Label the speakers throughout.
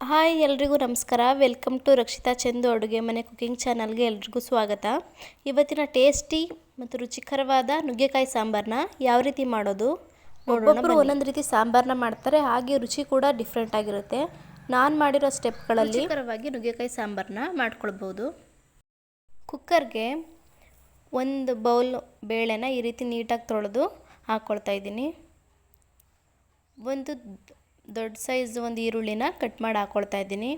Speaker 1: Hi ಎಲ್ರಿಗೂ ನಮಸ್ಕಾರ. Welcome to Rakshita Chandu ಅಡುಗೆ ಮನೆ ಕುಕಿಂಗ್ ಚಾನಲ್ಗೆ ಎಲ್ರಿಗೂ ಸ್ವಾಗತ. ಇವತ್ತಿನ ಟೇಸ್ಟಿ ಮತ್ತು ರುಚಿಕರವಾದ ನುಗ್ಗೆಕಾಯಿ ಸಾಂಬಾರನ್ನ ಯಾವ ರೀತಿ ಮಾಡೋದು ನೋಡೋಣ. ಒಬ್ಬೊಬ್ಬರು ಒಂದೊಂದು ರೀತಿ ಸಾಂಬಾರನ್ನ ಮಾಡ್ತಾರೆ, ಹಾಗೆ ರುಚಿ ಕೂಡ ಡಿಫ್ರೆಂಟ್ ಆಗಿರುತ್ತೆ. ನಾನು ಮಾಡಿರೋ ಸ್ಟೆಪ್ಗಳಲ್ಲಿ ರುಚಿಕರವಾಗಿ ನುಗ್ಗೆಕಾಯಿ ಸಾಂಬಾರನ್ನ ಮಾಡ್ಕೊಳ್ಬೋದು. ಕುಕ್ಕರ್ಗೆ ಒಂದು ಬೌಲ್ ಬೇಳೆನ ಈ ರೀತಿ ನೀಟಾಗಿ ತೊಳೆದು ಹಾಕ್ಕೊಳ್ತಾ ಇದ್ದೀನಿ. ಒಂದು ದೊಡ್ಡ ಸೈಜ್ ಒಂದು ಈರುಳ್ಳಿನ ಕಟ್ ಮಾಡಿ ಹಾಕ್ಕೊಳ್ತಾ ಇದ್ದೀನಿ.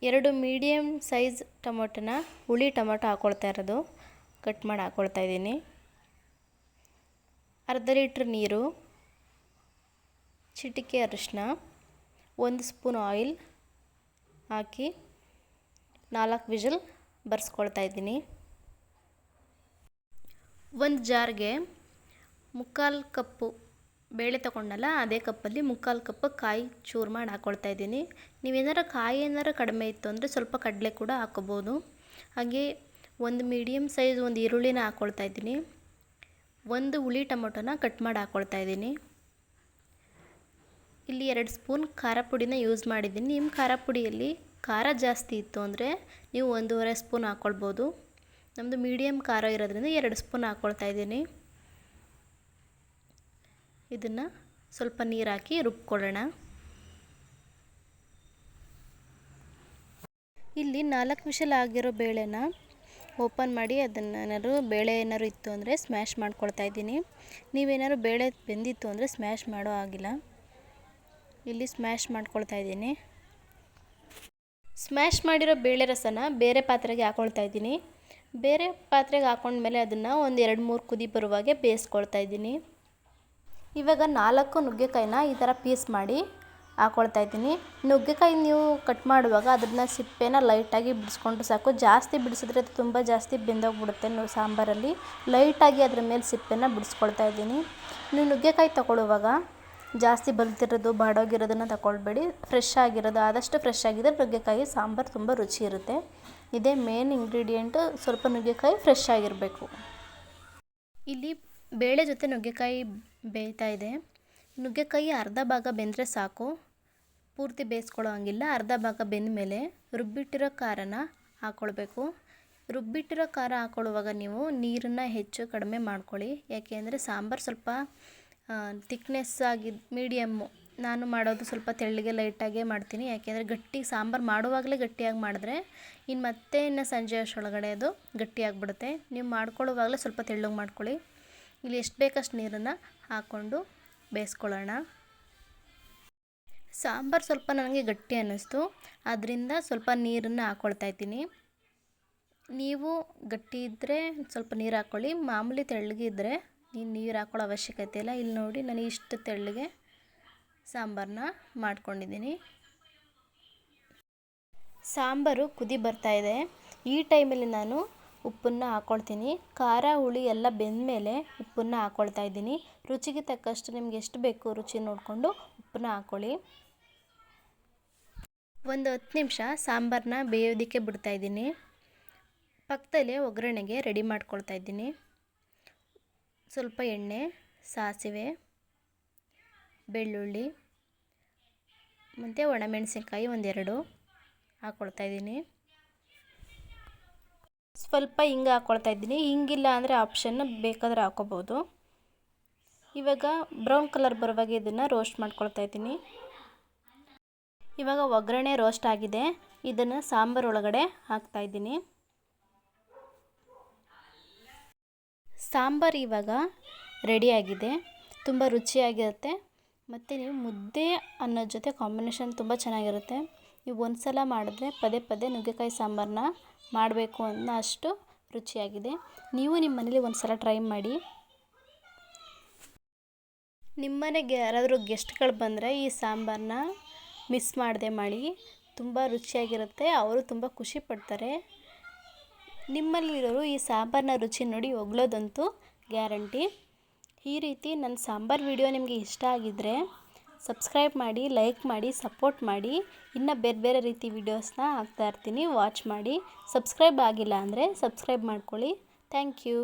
Speaker 1: 2 ಮೀಡಿಯಮ್ ಸೈಜ್ ಟೊಮೊಟೊನ ಹುಳಿ ಟೊಮೊಟೊ ಹಾಕ್ಕೊಳ್ತಾ ಇರೋದು ಕಟ್ ಮಾಡಿ ಹಾಕ್ಕೊಳ್ತಾ ಇದ್ದೀನಿ. ಅರ್ಧ ಲೀಟ್ರ್ ನೀರು, ಚಿಟಿಕೆ ಅರಿಶಿನ, 1 ಸ್ಪೂನ್ ಆಯಿಲ್ ಹಾಕಿ 4 ವಿಷಲ್ ಬರ್ಸ್ಕೊಳ್ತಾ ಇದ್ದೀನಿ. ಒಂದು ಜಾರ್ಗೆ 3/4 ಕಪ್ಪು ಬೇಳೆ ತೊಗೊಂಡಲ್ಲ, ಅದೇ ಕಪ್ಪಲ್ಲಿ 3/4 ಕಪ್ ಕಾಯಿ ಚೂರು ಮಾಡಿ ಹಾಕ್ಕೊಳ್ತಾ ಇದ್ದೀನಿ. ನೀವೇನಾರು ಕಾಯಿ ಏನಾರು ಕಡಿಮೆ ಇತ್ತು ಅಂದರೆ ಸ್ವಲ್ಪ ಕಡಲೆ ಕೂಡ ಹಾಕ್ಕೋಬೋದು. ಹಾಗೆ ಒಂದು ಮೀಡಿಯಮ್ ಸೈಜ್ ಒಂದು ಈರುಳ್ಳಿನ ಹಾಕ್ಕೊಳ್ತಾ ಇದ್ದೀನಿ. 1 ಹುಳಿ ಟೊಮೊಟೊನ ಕಟ್ ಮಾಡಿ ಹಾಕ್ಕೊಳ್ತಾ ಇದ್ದೀನಿ. ಇಲ್ಲಿ 2 ಸ್ಪೂನ್ ಖಾರ ಪುಡಿನ ಯೂಸ್ ಮಾಡಿದ್ದೀನಿ. ನಿಮ್ಮ ಖಾರ ಪುಡಿಯಲ್ಲಿ ಖಾರ ಜಾಸ್ತಿ ಇತ್ತು ಅಂದರೆ ನೀವು 1.5 ಸ್ಪೂನ್ ಹಾಕ್ಕೊಳ್ಬೋದು. ನಮ್ಮದು ಮೀಡಿಯಮ್ ಖಾರ ಇರೋದ್ರಿಂದ 2 ಸ್ಪೂನ್ ಹಾಕ್ಕೊಳ್ತಾ ಇದ್ದೀನಿ. ಇದನ್ನು ಸ್ವಲ್ಪ ನೀರು ಹಾಕಿ ರುಬ್ಕೊಳ್ಳೋಣ. ಇಲ್ಲಿ 4 ವಿಷಲ್ ಆಗಿರೋ ಬೇಳೆನ ಓಪನ್ ಮಾಡಿ ಅದನ್ನು ಬೇಳೆ ಏನಾದ್ರು ಇತ್ತು ಅಂದರೆ ಸ್ಮ್ಯಾಶ್ ಮಾಡ್ಕೊಳ್ತಾ ಇದ್ದೀನಿ. ನೀವೇನಾದ್ರು ಬೇಳೆ ಬೆಂದಿತ್ತು ಅಂದರೆ ಸ್ಮ್ಯಾಶ್ ಮಾಡೋ ಆಗಿಲ್ಲ. ಇಲ್ಲಿ ಸ್ಮ್ಯಾಶ್ ಮಾಡ್ಕೊಳ್ತಾ ಇದ್ದೀನಿ. ಸ್ಮ್ಯಾಶ್ ಮಾಡಿರೋ ಬೇಳೆ ರಸನ ಬೇರೆ ಪಾತ್ರೆಗೆ ಹಾಕ್ಕೊಳ್ತಾ ಇದ್ದೀನಿ. ಬೇರೆ ಪಾತ್ರೆಗೆ ಹಾಕೊಂಡ್ಮೇಲೆ ಅದನ್ನು ಒಂದು 2-3 ಕುದಿ ಬರುವಾಗೆ ಬೇಯಿಸ್ಕೊಳ್ತಾ ಇದ್ದೀನಿ. ಇವಾಗ 4 ನುಗ್ಗೆಕಾಯಿನ ಈ ಥರ ಪೀಸ್ ಮಾಡಿ ಹಾಕ್ಕೊಳ್ತಾ ಇದ್ದೀನಿ. ನುಗ್ಗೆಕಾಯಿ ನೀವು ಕಟ್ ಮಾಡುವಾಗ ಅದನ್ನ ಸಿಪ್ಪೆನ ಲೈಟಾಗಿ ಬಿಡಿಸ್ಕೊಂಡು ಸಾಕು. ಜಾಸ್ತಿ ಬಿಡಿಸಿದ್ರೆ ಅದು ತುಂಬ ಜಾಸ್ತಿ ಬೆಂದೋಗ್ಬಿಡುತ್ತೆ ಸಾಂಬಾರಲ್ಲಿ. ಲೈಟಾಗಿ ಅದ್ರ ಮೇಲೆ ಸಿಪ್ಪೆನ ಬಿಡಿಸ್ಕೊಳ್ತಾ ಇದ್ದೀನಿ. ನೀವು ನುಗ್ಗೆಕಾಯಿ ತೊಗೊಳ್ಳುವಾಗ ಜಾಸ್ತಿ ಬಲ್ತಿರೋದು ಬಾಡೋಗಿರೋದನ್ನು ತಗೊಳ್ಬೇಡಿ. ಫ್ರೆಶ್ ಆಗಿರೋದು, ಆದಷ್ಟು ಫ್ರೆಶ್ ಆಗಿದ್ರೆ ನುಗ್ಗೆಕಾಯಿ ಸಾಂಬಾರು ತುಂಬ ರುಚಿ ಇರುತ್ತೆ. ಇದೇ ಮೇನ್ ಇಂಗ್ರೀಡಿಯೆಂಟು. ಸ್ವಲ್ಪ ನುಗ್ಗೆಕಾಯಿ ಫ್ರೆಶ್ ಆಗಿರಬೇಕು. ಇಲ್ಲಿ ಬೇಳೆ ಜೊತೆ ನುಗ್ಗೆಕಾಯಿ ಬೇಯ್ತಾ ಇದೆ. ನುಗ್ಗೆಕಾಯಿ ಅರ್ಧ ಭಾಗ ಬೆಂದರೆ ಸಾಕು, ಪೂರ್ತಿ ಬೇಯಿಸ್ಕೊಳ್ಳೋ ಹಂಗಿಲ್ಲ. ಅರ್ಧ ಭಾಗ ಬೆಂದ ಮೇಲೆ ರುಬ್ಬಿಟ್ಟಿರೋ ಖಾರನ ಹಾಕ್ಕೊಳ್ಬೇಕು. ರುಬ್ಬಿಟ್ಟಿರೋ ಖಾರ ಹಾಕ್ಕೊಳ್ಳುವಾಗ ನೀವು ನೀರನ್ನು ಹೆಚ್ಚು ಕಡಿಮೆ ಮಾಡ್ಕೊಳ್ಳಿ. ಯಾಕೆ ಅಂದರೆ ಸಾಂಬಾರು ಸ್ವಲ್ಪ ತಿಕ್ನೆಸ್ ಆಗಿ ಮೀಡಿಯಮ್ಮು. ನಾನು ಮಾಡೋದು ಸ್ವಲ್ಪ ತೆಳ್ಳಗೆ ಲೈಟಾಗೇ ಮಾಡ್ತೀನಿ. ಯಾಕೆಂದರೆ ಗಟ್ಟಿ ಸಾಂಬಾರು ಮಾಡುವಾಗಲೇ ಗಟ್ಟಿಯಾಗಿ ಮಾಡಿದ್ರೆ ಇನ್ನು ಸಂಜೆ ಅಷ್ಟರೊಳಗಡೆ ಅದು ಗಟ್ಟಿಯಾಗಿಬಿಡುತ್ತೆ. ನೀವು ಮಾಡ್ಕೊಳ್ಳುವಾಗಲೇ ಸ್ವಲ್ಪ ತೆಳ್ಳಗೆ ಮಾಡ್ಕೊಳ್ಳಿ. ಇಲ್ಲಿ ಎಷ್ಟು ಬೇಕಷ್ಟು ನೀರನ್ನು ಹಾಕ್ಕೊಂಡು ಬೇಯಿಸ್ಕೊಳ್ಳೋಣ. ಸಾಂಬಾರು ಸ್ವಲ್ಪ ನನಗೆ ಗಟ್ಟಿ ಅನ್ನಿಸ್ತು, ಆದ್ದರಿಂದ ಸ್ವಲ್ಪ ನೀರನ್ನು ಹಾಕ್ಕೊಳ್ತಾ ಇದ್ದೀನಿ. ನೀವು ಗಟ್ಟಿ ಇದ್ದರೆ ಸ್ವಲ್ಪ ನೀರು ಹಾಕ್ಕೊಳ್ಳಿ. ಮಾಮೂಲಿ ತೆಳ್ಳಗೆ ಇದ್ದರೆ ನೀರು ಹಾಕ್ಕೊಳ್ಳೋ ಅವಶ್ಯಕತೆ ಇಲ್ಲ. ಇಲ್ಲಿ ನೋಡಿ ನಾನು ಇಷ್ಟು ತೆಳ್ಳಗೆ ಸಾಂಬಾರನ್ನ ಮಾಡ್ಕೊಂಡಿದ್ದೀನಿ. ಸಾಂಬಾರು ಕುದಿ ಬರ್ತಾಯಿದೆ. ಈ ಟೈಮಲ್ಲಿ ನಾನು ಉಪ್ಪನ್ನು ಹಾಕ್ಕೊಳ್ತೀನಿ. ಖಾರ ಹುಳಿ ಎಲ್ಲ ಬೆಂದಮೇಲೆ ಉಪ್ಪನ್ನು ಹಾಕ್ಕೊಳ್ತಾ ಇದ್ದೀನಿ. ರುಚಿಗೆ ತಕ್ಕಷ್ಟು ನಿಮ್ಗೆ ಎಷ್ಟು ಬೇಕು ರುಚಿ ನೋಡಿಕೊಂಡು ಉಪ್ಪನ್ನ ಹಾಕ್ಕೊಳ್ಳಿ. ಒಂದು 10 ನಿಮಿಷ ಸಾಂಬಾರನ್ನ ಬೇಯೋದಕ್ಕೆ ಬಿಡ್ತಾಯಿದ್ದೀನಿ. ಪಕ್ಕದಲ್ಲೇ ಒಗ್ಗರಣೆಗೆ ರೆಡಿ ಮಾಡ್ಕೊಳ್ತಾ ಇದ್ದೀನಿ. ಸ್ವಲ್ಪ ಎಣ್ಣೆ, ಸಾಸಿವೆ, ಬೆಳ್ಳುಳ್ಳಿ ಮತ್ತು ಒಣಮೆಣಸಿನ್ಕಾಯಿ 1-2 ಹಾಕ್ಕೊಳ್ತಾ ಇದ್ದೀನಿ. ಸ್ವಲ್ಪ ಹಿಂಗೆ ಹಾಕ್ಕೊಳ್ತಾ ಇದ್ದೀನಿ. ಹಿಂಗಿಲ್ಲ ಅಂದರೆ ಆಪ್ಷನ್, ಬೇಕಾದರೆ ಹಾಕ್ಕೋಬೋದು. ಇವಾಗ ಬ್ರೌನ್ ಕಲರ್ ಬರುವಾಗ ಇದನ್ನು ರೋಸ್ಟ್ ಮಾಡ್ಕೊಳ್ತಾ ಇದ್ದೀನಿ. ಇವಾಗ ಒಗ್ಗರಣೆ ರೋಸ್ಟ್ ಆಗಿದೆ. ಇದನ್ನು ಸಾಂಬಾರು ಒಳಗಡೆ ಹಾಕ್ತಾ ಇದ್ದೀನಿ. ಸಾಂಬಾರು ಇವಾಗ ರೆಡಿಯಾಗಿದೆ. ತುಂಬ ರುಚಿಯಾಗಿರುತ್ತೆ ಮತ್ತು ನೀವು ಮುದ್ದೆ ಅನ್ನೋದ್ರ ಜೊತೆ ಕಾಂಬಿನೇಷನ್ ತುಂಬ ಚೆನ್ನಾಗಿರುತ್ತೆ. ನೀವು ಒಂದು ಸಲ ಮಾಡಿದ್ರೆ ಪದೇ ಪದೇ ನುಗ್ಗೆಕಾಯಿ ಸಾಂಬಾರನ್ನ ಮಾಡಬೇಕು ಅನ್ನೋ ಅಷ್ಟು ರುಚಿಯಾಗಿದೆ. ನೀವು ನಿಮ್ಮ ಮನೇಲಿ ಒಂದು ಸಲ ಟ್ರೈ ಮಾಡಿ. ನಿಮ್ಮನೆಗೆ ಯಾರಾದರೂ ಗೆಸ್ಟ್ಗಳು ಬಂದರೆ ಈ ಸಾಂಬಾರನ್ನ ಮಿಸ್ ಮಾಡದೆ ಮಾಡಿ. ತುಂಬ ರುಚಿಯಾಗಿರುತ್ತೆ, ಅವರು ತುಂಬ ಖುಷಿ ಪಡ್ತಾರೆ. ನಿಮ್ಮಲ್ಲಿರೋರು ಈ ಸಾಂಬಾರನ್ನ ರುಚಿ ನೋಡಿ ಹೊಗಳೋದಂತೂ ಗ್ಯಾರಂಟಿ. ಈ ರೀತಿ ನನ್ನ ಸಾಂಬಾರು ವಿಡಿಯೋ ನಿಮಗೆ ಇಷ್ಟ ಆಗಿದ್ದರೆ ಸಬ್ಸ್ಕ್ರೈಬ್ ಮಾಡಿ, ಲೈಕ್ ಮಾಡಿ, ಸಪೋರ್ಟ್ ಮಾಡಿ. ಇನ್ನು ಬೇರೆ ಬೇರೆ ರೀತಿ ವಿಡಿಯೋಸ್ನ ಹಾಕ್ತಾ ಇರ್ತೀನಿ, ವಾಚ್ ಮಾಡಿ. ಸಬ್ಸ್ಕ್ರೈಬ್ ಆಗಿಲ್ಲ ಅಂದರೆ ಸಬ್ಸ್ಕ್ರೈಬ್ ಮಾಡ್ಕೊಳ್ಳಿ. Thank you.